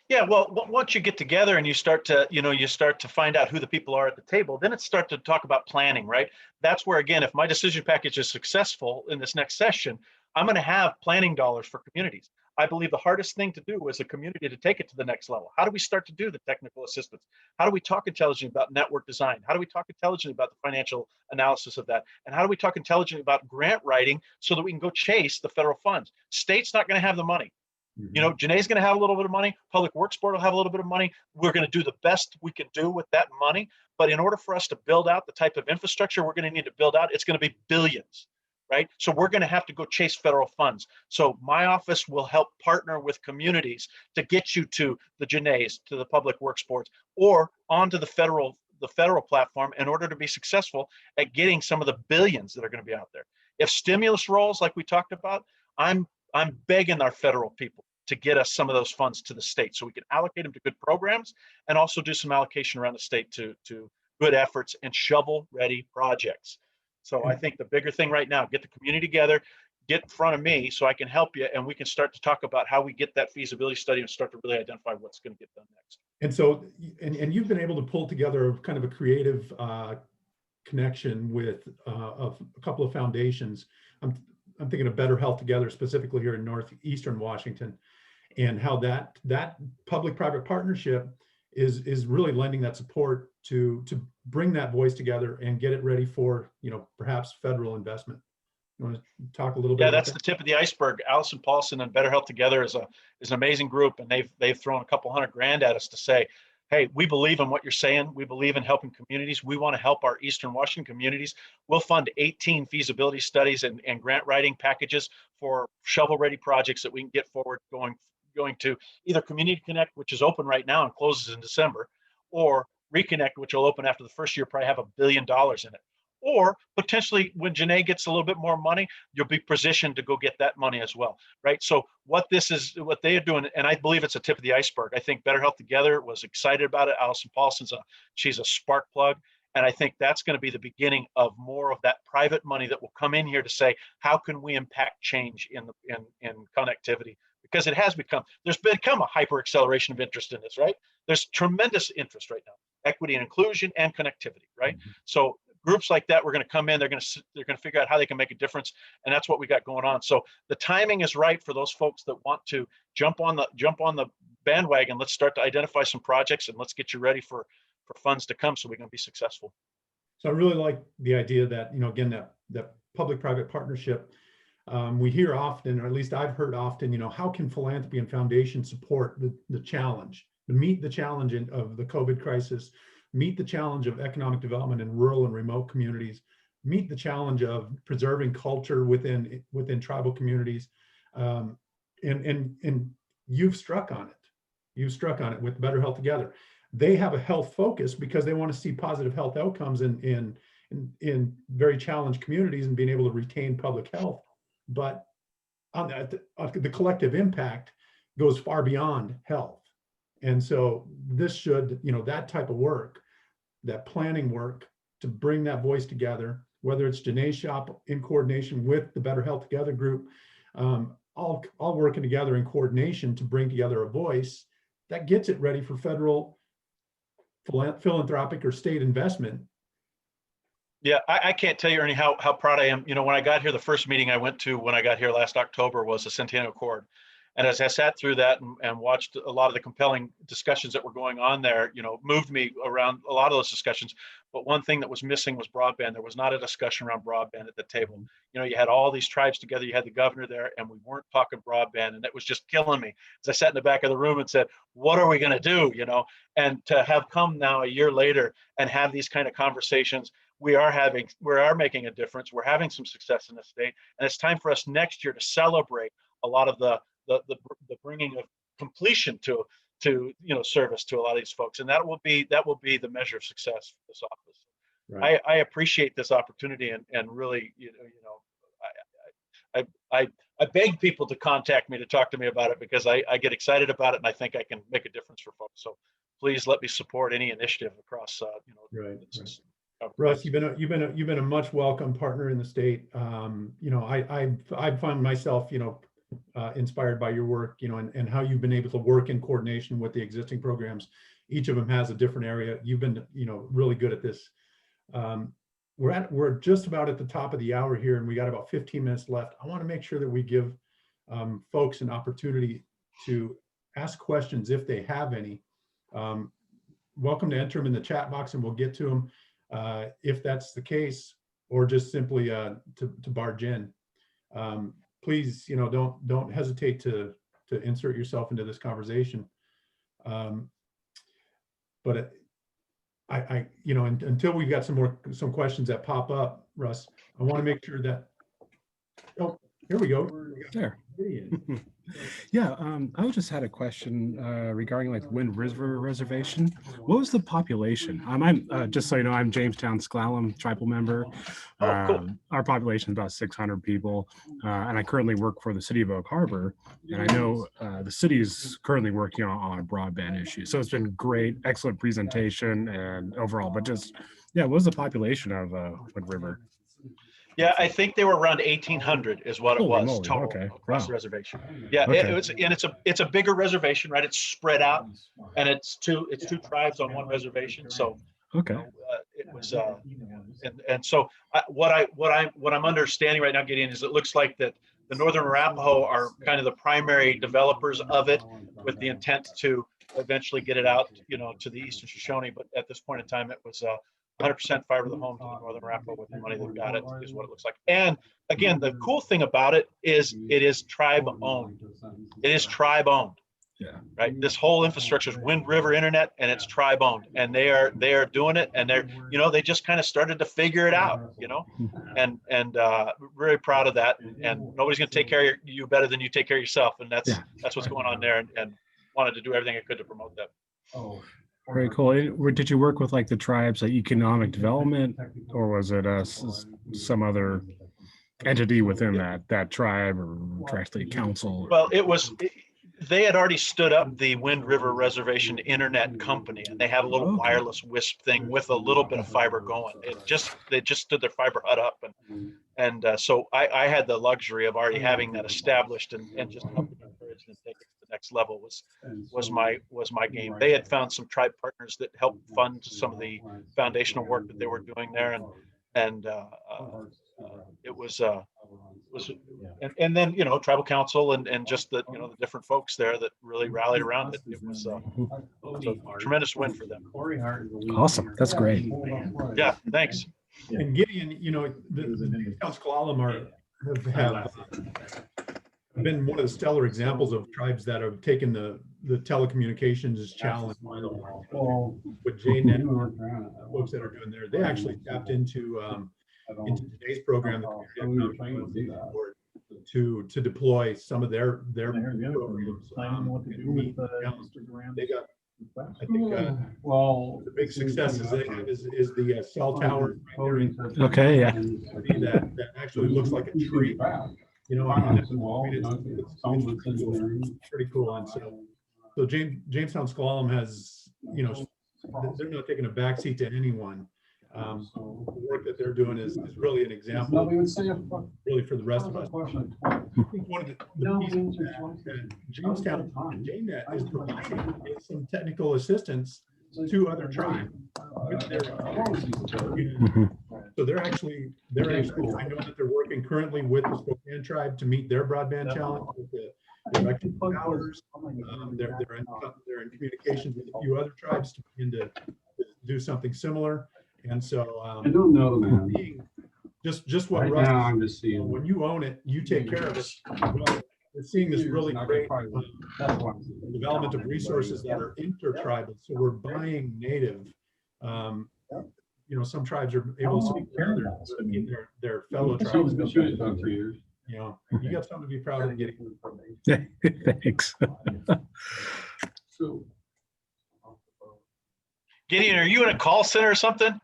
Yeah, well, once you get together and you start to find out who the people are at the table, then it's start to talk about planning, right? That's where, again, if my decision package is successful in this next session, I'm going to have planning dollars for communities. I believe the hardest thing to do as a community to take it to the next level. How do we start to do the technical assistance? How do we talk intelligently about network design? How do we talk intelligently about the financial analysis of that? And how do we talk intelligently about grant writing so that we can go chase the federal funds? State's not going to have the money. Janae's going to have a little bit of money. Public Works Board will have a little bit of money. We're going to do the best we can do with that money. But in order for us to build out the type of infrastructure we're going to need to build out, it's going to be billions, right? So we're going to have to go chase federal funds. So my office will help partner with communities to get you to the Janae's, to the Public Works Boards, or onto the federal platform in order to be successful at getting some of the billions that are going to be out there. If stimulus rolls, like we talked about, I'm begging our federal people to get us some of those funds to the state so we can allocate them to good programs, and also do some allocation around the state to good efforts and shovel-ready projects. So I think the bigger thing right now, get the community together, get in front of me so I can help you, and we can start to talk about how we get that feasibility study and start to really identify what's going to get done next. And so, and you've been able to pull together kind of a creative connection with of a couple of foundations. I'm thinking of Better Health Together, specifically here in Northeastern Washington, and how that public-private partnership is really lending that support to bring that voice together and get it ready for, perhaps federal investment. You want to talk a little bit? Yeah, about that's that? the tip of the iceberg. Allison Paulson and Better Health Together is an amazing group, and they've thrown a couple $100,000 at us to say, hey, we believe in what you're saying. We believe in helping communities. We want to help our Eastern Washington communities. We'll fund 18 feasibility studies and grant writing packages for shovel-ready projects that we can get forward going to either Community Connect, which is open right now and closes in December, or Reconnect, which will open after the first year, probably have $1 billion in it. or potentially when Janae gets a little bit more money, you'll be positioned to go get that money as well, right? So what they are doing, and I believe it's a tip of the iceberg. I think Better Health Together was excited about it. Allison Paulson's she's a spark plug. And I think that's going to be the beginning of more of that private money that will come in here to say, how can we impact change in connectivity? Because there's become a hyper acceleration of interest in this, right? There's tremendous interest right now, equity and inclusion and connectivity, right? Mm-hmm. So groups like that, we're going to come in, they're going to figure out how they can make a difference. And that's what we got going on. So the timing is right for those folks that want to jump on the bandwagon. Let's start to identify some projects and let's get you ready for funds to come so we can be successful. So I really like the idea that, again, that public-private partnership, we hear often, or at least I've heard often, how can philanthropy and foundation support the challenge, to meet the challenge of the COVID crisis, meet the challenge of economic development in rural and remote communities, meet the challenge of preserving culture within tribal communities. And you've struck on it. You've struck on it with Better Health Together. They have a health focus because they want to see positive health outcomes in very challenged communities and being able to retain public health. But on the collective impact goes far beyond health. And so this should, that type of work, that planning work to bring that voice together, whether it's Janae's shop in coordination with the Better Health Together group, all working together in coordination to bring together a voice that gets it ready for federal philanthropic or state investment. Yeah, I can't tell you, Ernie, how proud I am. When I got here, the first meeting I went to when I got here last October was the Centennial Accord. And as I sat through that and watched a lot of the compelling discussions that were going on there, moved me around a lot of those discussions. But one thing that was missing was broadband. There was not a discussion around broadband at the table. You had all these tribes together, you had the governor there, and we weren't talking broadband. And it was just killing me as I sat in the back of the room and said, what are we going to do? And to have come now a year later and have these kind of conversations, we are making a difference. We're having some success in the state. And it's time for us next year to celebrate a lot of the bringing of completion to service to a lot of these folks, and that will be the measure of success for this office. Right. I appreciate this opportunity, and really, I beg people to contact me to talk to me about it because I get excited about it and I think I can make a difference for folks. So please let me support any initiative across. Right. Russ, you've been a much welcome partner in the state. I find myself, inspired by your work, and how you've been able to work in coordination with the existing programs. Each of them has a different area. You've been, really good at this. We're just about at the top of the hour here, and we got about 15 minutes left. I want to make sure that we give folks an opportunity to ask questions if they have any. Welcome to enter them in the chat box, and we'll get to them if that's the case, or just simply to barge in. Please, don't hesitate to insert yourself into this conversation. But until we've got some questions that pop up, Russ, I want to make sure that. Oh, here we go. There. Yeah, I just had a question regarding like Wind River Reservation. What was the population? I'm just so you know, I'm Jamestown Sklallam tribal member. Cool. Our population is about 600 people, and I currently work for the city of Oak Harbor. And I know the city is currently working on a broadband issue. So it's been great, excellent presentation and overall. But just what was the population of Wind River? Yeah, I think they were around 1,800 is what it was total across the reservation. Yeah, it's a bigger reservation, right? It's spread out, and it's two tribes on one reservation. So it was and so what I'm understanding right now, Gideon, is it looks like that the Northern Arapaho are kind of the primary developers of it, with the intent to eventually get it out, to the Eastern Shoshone. But at this point in time, it was 100% fiber to the home to the Northern Arapaho with the money they've got. It is what it looks like. And again, the cool thing about it is tribe owned. It is tribe owned. Yeah. Right. This whole infrastructure is Wind River Internet, and it's tribe owned, and they are doing it, and they just kind of started to figure it out, and very proud of that. And nobody's going to take care of you better than you take care of yourself, and that's what's going on there, and wanted to do everything I could to promote that. Very cool. Did you work with like the tribes, like economic development, or was it some other entity within that tribe or directly council? Well, they had already stood up the Wind River Reservation Internet Company, and they had a little wireless WISP thing with a little bit of fiber going. They just stood their fiber hut up, and so I had the luxury of already having that established, and just helping encourage and take it to the next level was my game. They had found some tribe partners that helped fund some of the foundational work that they were doing there, and it was and then tribal council and just the the different folks there that really rallied around it. It was a tremendous win for them. Awesome, that's great. Yeah, thanks. And Gideon, the Tuscalalum have been one of the stellar examples of tribes that have taken the telecommunications challenge with JNet, folks that are doing there. They actually tapped into today's program, the Community Economic Development Board, to deploy some of their programs. They got, I think, the big successes they have is the cell tower right there in Okay, yeah. that actually looks like a tree. It's pretty cool. And so Jamestown Squalum has, they're not taking a backseat to anyone. The work that they're doing is really an example, really for the rest of us. I think one of the pieces that Jamestown JNet is providing is some technical assistance to other tribes. So they're actually, I know that they're working currently with the Spokane tribe to meet their broadband challenge with the electric towers. They're in communications with a few other tribes to begin to do something similar. And so, I don't know, man. Just what Right Russ, now, I'm just seeing. when you own it, you take care of it. Well, we're seeing this really great development of resources that are intertribal. So we're buying native. Some tribes are able to speak their fellow tribes. You got something to be proud of getting. Thanks. Gideon, are you in a call center or something?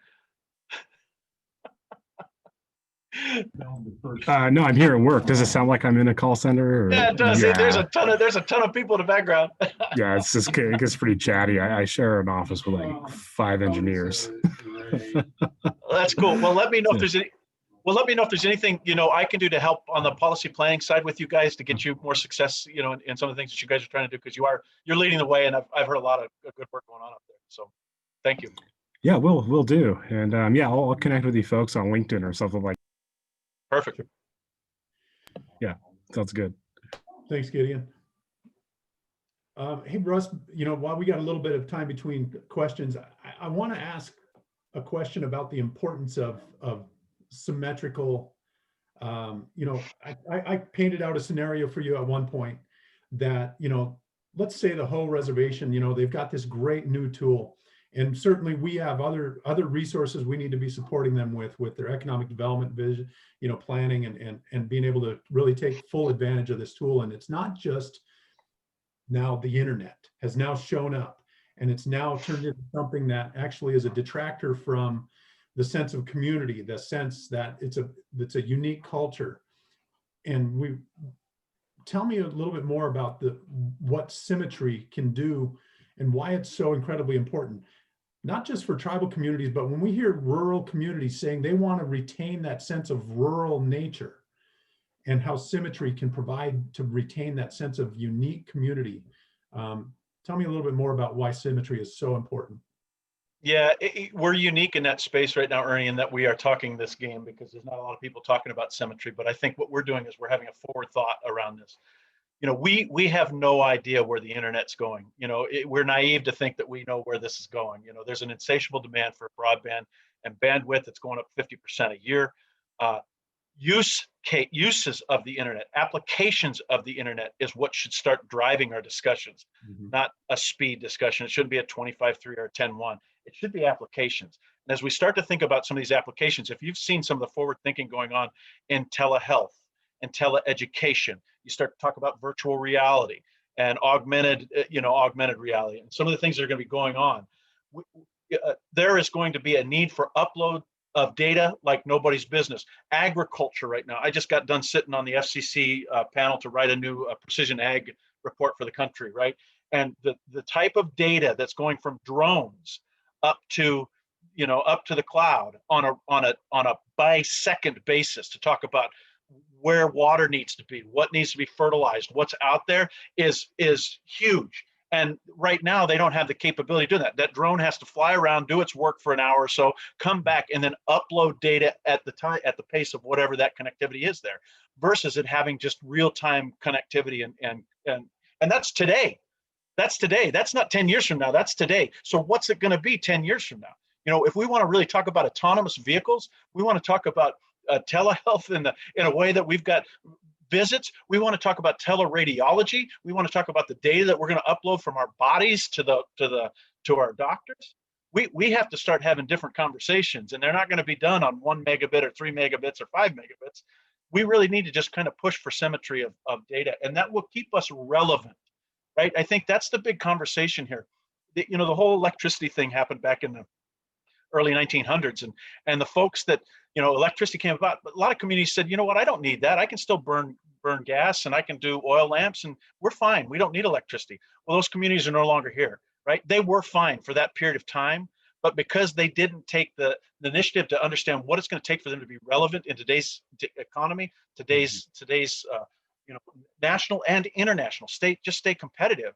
No, I'm here at work. Does it sound like I'm in a call center? Or? Yeah, it does. Yeah. There's a ton of people in the background. Yeah, it gets pretty chatty. I share an office with like 5 engineers. That's cool. Well, let me know if there's any. Well, let me know if there's anything I can do to help on the policy planning side with you guys to get you more success, in some of the things that you guys are trying to do, because you're leading the way, and I've heard a lot of good work going on up there. So, thank you. Yeah, we'll do, and I'll connect with you folks on LinkedIn or something like. Perfect. Yeah, sounds good. Thanks, Gideon. Hey, Russ, while we got a little bit of time between questions, I want to ask a question about the importance of symmetrical. I painted out a scenario for you at one point that, let's say the whole reservation, they've got this great new tool. And certainly we have other resources we need to be supporting them with their economic development vision, planning and being able to really take full advantage of this tool. And it's not just now the internet has now shown up, and it's now turned into something that actually is a detractor from the sense of community, the sense that it's a unique culture. And tell me a little bit more about what symmetry can do and why it's so incredibly important. Not just for tribal communities, but when we hear rural communities saying they want to retain that sense of rural nature and how symmetry can provide to retain that sense of unique community. Tell me a little bit more about why symmetry is so important. Yeah, we're unique in that space right now, Ernie, in that we are talking this game because there's not a lot of people talking about symmetry. But I think what we're doing is we're having a forward thought around this. We have no idea where the internet's going. We're naive to think that we know where this is going. There's an insatiable demand for broadband and bandwidth. It's going up 50% a year. Uses of the internet, applications of the internet is what should start driving our discussions, not a speed discussion. It shouldn't be a 25.3 or a 10.1. It should be applications. And as we start to think about some of these applications, if you've seen some of the forward thinking going on in telehealth and teleeducation, you start to talk about virtual reality and augmented reality, and some of the things that are going to be going on. there is going to be a need for upload of data like nobody's business. Agriculture right now. I just got done sitting on the FCC panel to write a new precision ag report for the country, right? And the type of data that's going from drones up to, up to the cloud on a by second basis to talk about where water needs to be, what needs to be fertilized, what's out there is huge. And right now they don't have the capability of doing that. That drone has to fly around, do its work for an hour or so, come back, and then upload data at the pace of whatever that connectivity is there, versus it having just real-time connectivity and that's today. That's today. That's not 10 years from now. That's today. So what's it going to be 10 years from now? If we want to really talk about autonomous vehicles, we want to talk about telehealth in a way that we've got visits. We want to talk about teleradiology. We want to talk about the data that we're going to upload from our bodies to our doctors. We have to start having different conversations, and they're not going to be done on 1 megabit or 3 megabits or 5 megabits. We really need to just kind of push for symmetry of data, and that will keep us relevant, right? I think that's the big conversation here. The whole electricity thing happened back in the early 1900s, and the folks that, electricity came about, but a lot of communities said, you know what, I don't need that. I can still burn gas, and I can do oil lamps, and we're fine. We don't need electricity. Well, those communities are no longer here, right? They were fine for that period of time, but because they didn't take the initiative to understand what it's going to take for them to be relevant in today's economy, today's national and international, stay competitive.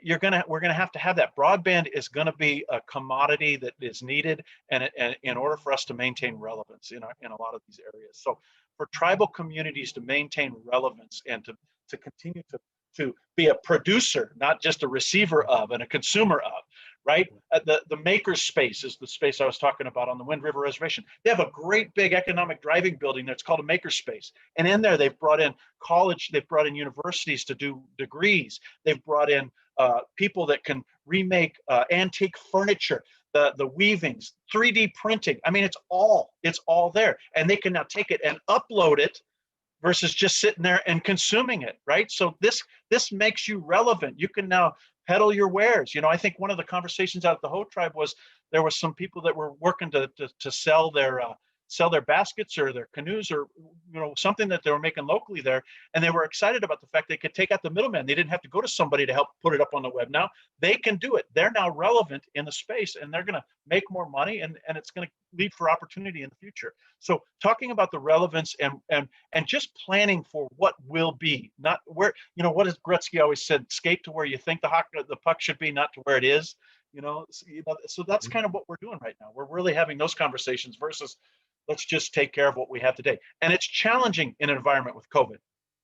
We're going to have that. Broadband is going to be a commodity that is needed, and in order for us to maintain relevance in a lot of these areas. So for tribal communities to maintain relevance and to continue to be a producer, not just a receiver of and a consumer of, right? The maker's space is the space I was talking about on the Wind River Reservation. They have a great big economic driving building that's called a maker's space. And in there, they've brought in college, they've brought in universities to do degrees. They've brought in people that can remake antique furniture, the weavings, 3D printing. I mean, it's all there. And they can now take it and upload it versus just sitting there and consuming it, right? So this makes you relevant. You can now peddle your wares. I think one of the conversations out at the Ho Tribe was there was some people that were working to sell their baskets or their canoes or something that they were making locally there, and they were excited about the fact they could take out the middleman. They didn't have to go to somebody to help put it up on the web. Now they can do it. They're now relevant in the space, and they're going to make more money, and it's going to lead for opportunity in the future. So talking about the relevance and just planning for what will be, not where, what does Gretzky always said, skate to where you think the puck should be, not to where it is. So that's kind of what we're doing right now. We're really having those conversations versus let's just take care of what we have today. And it's challenging in an environment with COVID.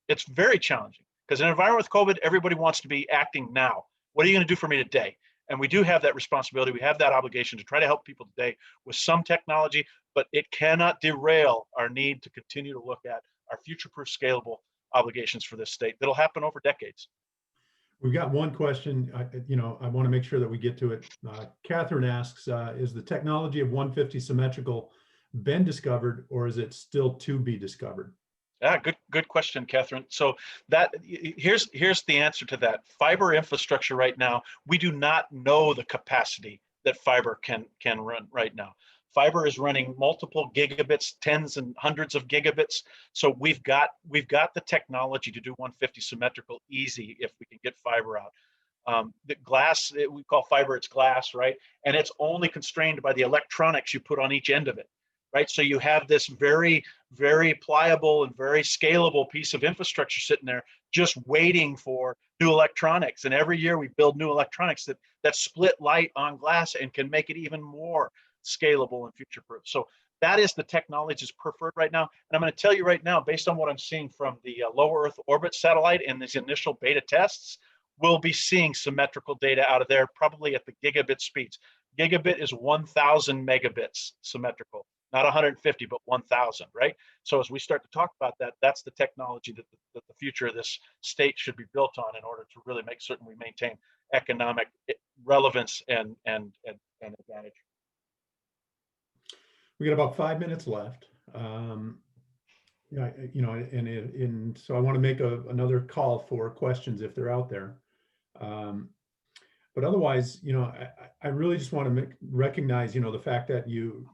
It's very challenging because in an environment with COVID, everybody wants to be acting now. What are you going to do for me today? And we do have that responsibility. We have that obligation to try to help people today with some technology, but it cannot derail our need to continue to look at our future-proof, scalable obligations for this state that'll happen over decades. We've got one question. I want to make sure that we get to it. Catherine asks, is the technology of 150 symmetrical been discovered, or is it still to be discovered? Yeah, good question, Catherine. So here's the answer to that. Fiber infrastructure right now, we do not know the capacity that fiber can run right now. Fiber is running multiple gigabits, tens and hundreds of gigabits. So we've got the technology to do 150 symmetrical easy if we can get fiber out. The glass, we call fiber, it's glass, right? And it's only constrained by the electronics you put on each end of it, right? So you have this very, very pliable and very scalable piece of infrastructure sitting there just waiting for new electronics. And every year we build new electronics that split light on glass and can make it even more scalable and future-proof. So that is the technology that's preferred right now. And I'm going to tell you right now, based on what I'm seeing from the low Earth orbit satellite and these initial beta tests, we'll be seeing symmetrical data out of there, probably at the gigabit speeds. Gigabit is 1,000 megabits symmetrical, not 150, but 1,000, right? So as we start to talk about that, that's the technology that the future of this state should be built on in order to really make certain we maintain economic relevance and advantage. We got about 5 minutes left. Yeah, and so I want to make another call for questions if they're out there. But otherwise, I really just want to recognize, the fact that you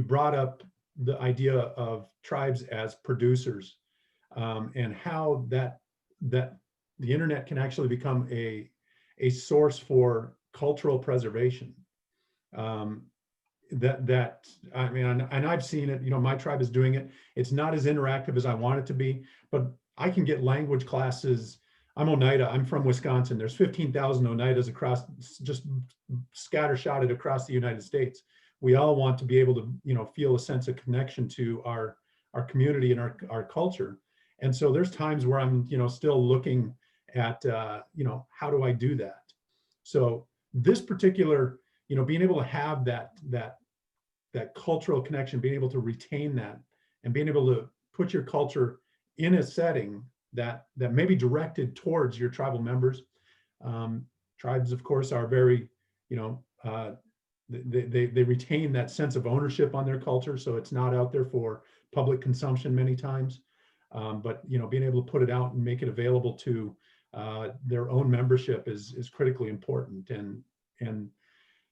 brought up the idea of tribes as producers, and how that the internet can actually become a source for cultural preservation. That I mean, and I've seen it. My tribe is doing it. It's not as interactive as I want it to be, but I can get language classes. I'm Oneida. I'm from Wisconsin. There's 15,000 Oneidas across, just scattershotted across the United States. We all want to be able to, feel a sense of connection to our community and our culture. And so there's times where I'm, still looking at, how do I do that? So this particular, being able to have that cultural connection, being able to retain that, and being able to put your culture in a setting that may be directed towards your tribal members. Tribes, of course, are very, they retain that sense of ownership on their culture, so it's not out there for public consumption many times. But being able to put it out and make it available to their own membership is critically important. And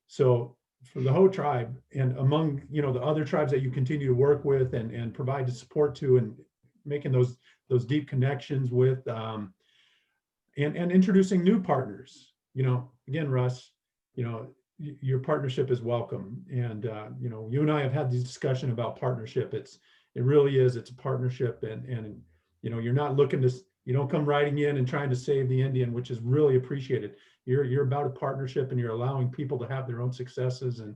so for the Hoh tribe and among the other tribes that you continue to work with and provide the support to, and making those deep connections with, and introducing new partners, again, Russ, your partnership is welcome. And you and I have had this discussion about partnership. It's a partnership, and you're not looking to, you don't come riding in and trying to save the Indian, which is really appreciated. You're about a partnership, and you're allowing people to have their own successes, and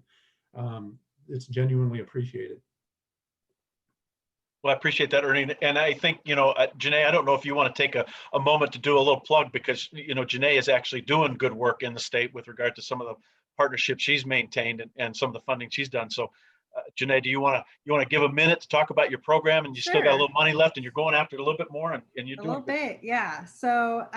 it's genuinely appreciated. Well, I appreciate that, Ernie. And I think, Janae, I don't know if you want to take a moment to do a little plug, because, Janae is actually doing good work in the state with regard to some of the partnerships she's maintained and some of the funding she's done. So, Janae, do you want to give a minute to talk about your program? And you still got a little money left, and you're going after it a little bit more, and you're doing a little bit. Yeah. So,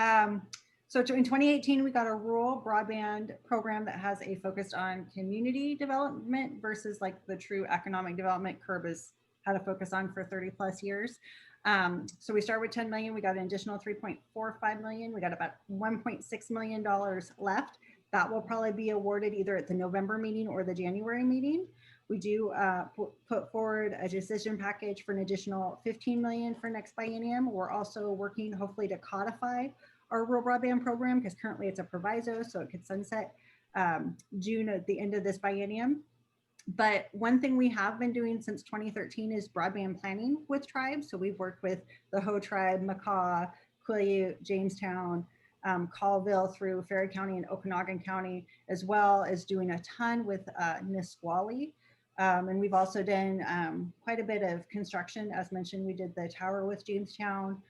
so in 2018, we got a rural broadband program that has a focus on community development versus like the true economic development curve is had a focus on for 30 plus years. So we started with 10 million, we got an additional 3.45 million. We got about $1.6 million left. That will probably be awarded either at the November meeting or the January meeting. We do put forward a decision package for an additional 15 million for next biennium. We're also working hopefully to codify our rural broadband program, because currently it's a proviso, so it could sunset June at the end of this biennium. But one thing we have been doing since 2013 is broadband planning with tribes. So we've worked with the Hoh tribe, Makah, Quileute, Jamestown, Colville through Ferry County and Okanagan County, as well as doing a ton with Nisqually. And we've also done quite a bit of construction. As mentioned, we did the tower with Jamestown,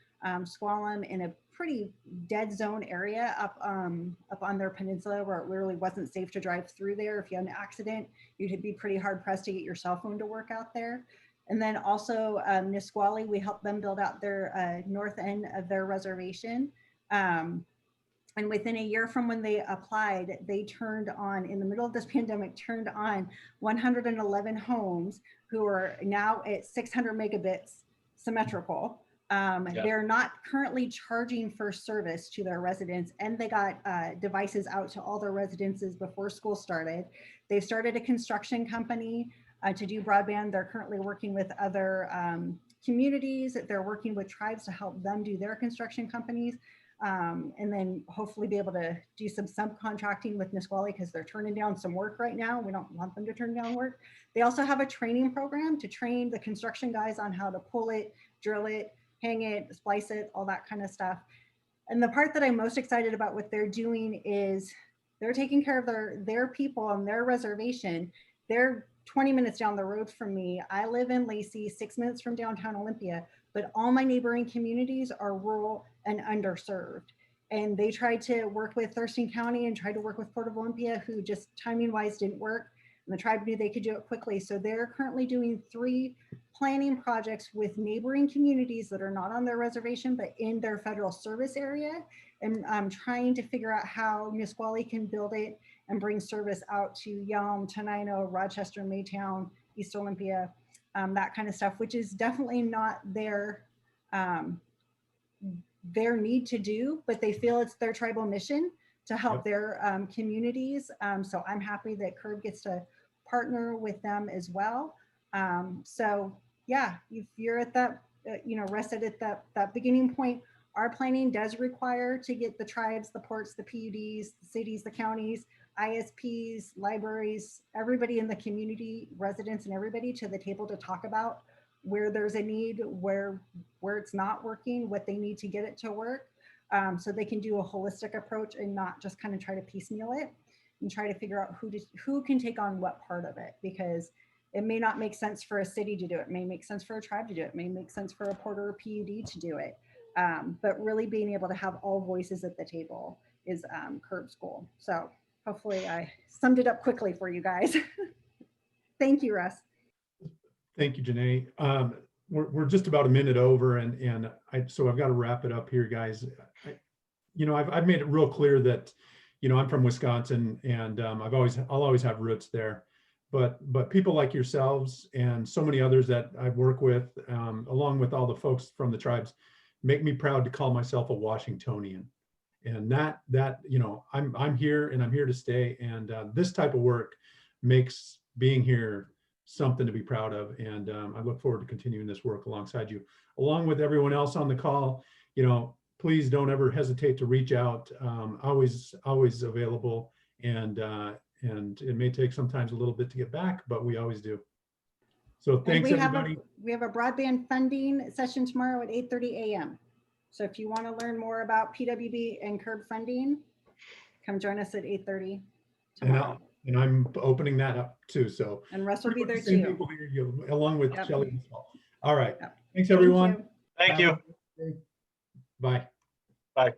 Squalum in a pretty dead zone area up on their peninsula, where it really wasn't safe to drive through there. If you had an accident, you'd be pretty hard pressed to get your cell phone to work out there. And then also Nisqually, we helped them build out their north end of their reservation. And within a year from when they applied, they turned on, in the middle of this pandemic, turned on 111 homes who are now at 600 megabits symmetrical. They're not currently charging for service to their residents, and they got devices out to all their residences before school started. They've started a construction company to do broadband. They're currently working with other communities. They're working with tribes to help them do their construction companies. And then hopefully be able to do some subcontracting with Nisqually, because they're turning down some work right now. We don't want them to turn down work. They also have a training program to train the construction guys on how to pull it, drill it, hang it, splice it, all that kind of stuff. And the part that I'm most excited about what they're doing is they're taking care of their people on their reservation. They're 20 minutes down the road from me. I live in Lacey, 6 minutes from downtown Olympia, but all my neighboring communities are rural and underserved. And they tried to work with Thurston County and tried to work with Port of Olympia, who just timing wise didn't work. And the tribe knew they could do it quickly. So they're currently doing 3 planning projects with neighboring communities that are not on their reservation, but in their federal service area. And I'm trying to figure out how Nisqually can build it and bring service out to Yelm, Tenino, Rochester, Maytown, East Olympia, that kind of stuff, which is definitely not their need to do, but they feel it's their tribal mission to help their communities. So I'm happy that Curb gets to partner with them as well. So yeah, if you're at that, rested at that beginning point, our planning does require to get the tribes, the ports, the PUDs, the cities, the counties, ISPs, libraries, everybody in the community, residents and everybody to the table to talk about where there's a need, where it's not working, what they need to get it to work. So they can do a holistic approach and not just kind of try to piecemeal it and try to figure out who can take on what part of it, because it may not make sense for a city to do it. It may make sense for a tribe to do it. It may make sense for a port or a PUD to do it. But really being able to have all voices at the table is Curb's goal. So hopefully I summed it up quickly for you guys. Thank you, Russ. Thank you, Janae. We're just about a minute over, so I've got to wrap it up here, guys. I've made it real clear that, I'm from Wisconsin, and I'll always have roots there. But people like yourselves and so many others that I work with, along with all the folks from the tribes, make me proud to call myself a Washingtonian. And that I'm here and I'm here to stay. And this type of work makes being here something to be proud of. And I look forward to continuing this work alongside you, along with everyone else on the call. Please don't ever hesitate to reach out. Always available. And it may take sometimes a little bit to get back, but we always do. So thanks, everybody. We have a broadband funding session tomorrow at 8:30 a.m. So if you want to learn more about PWB and Curb funding, come join us at 8:30 tomorrow. And I'm opening that up too. So and Russ will be there same too. people here, along with Yep. Shelley as well. All right. Yep. Thanks, everyone. Thank you. Bye. Bye.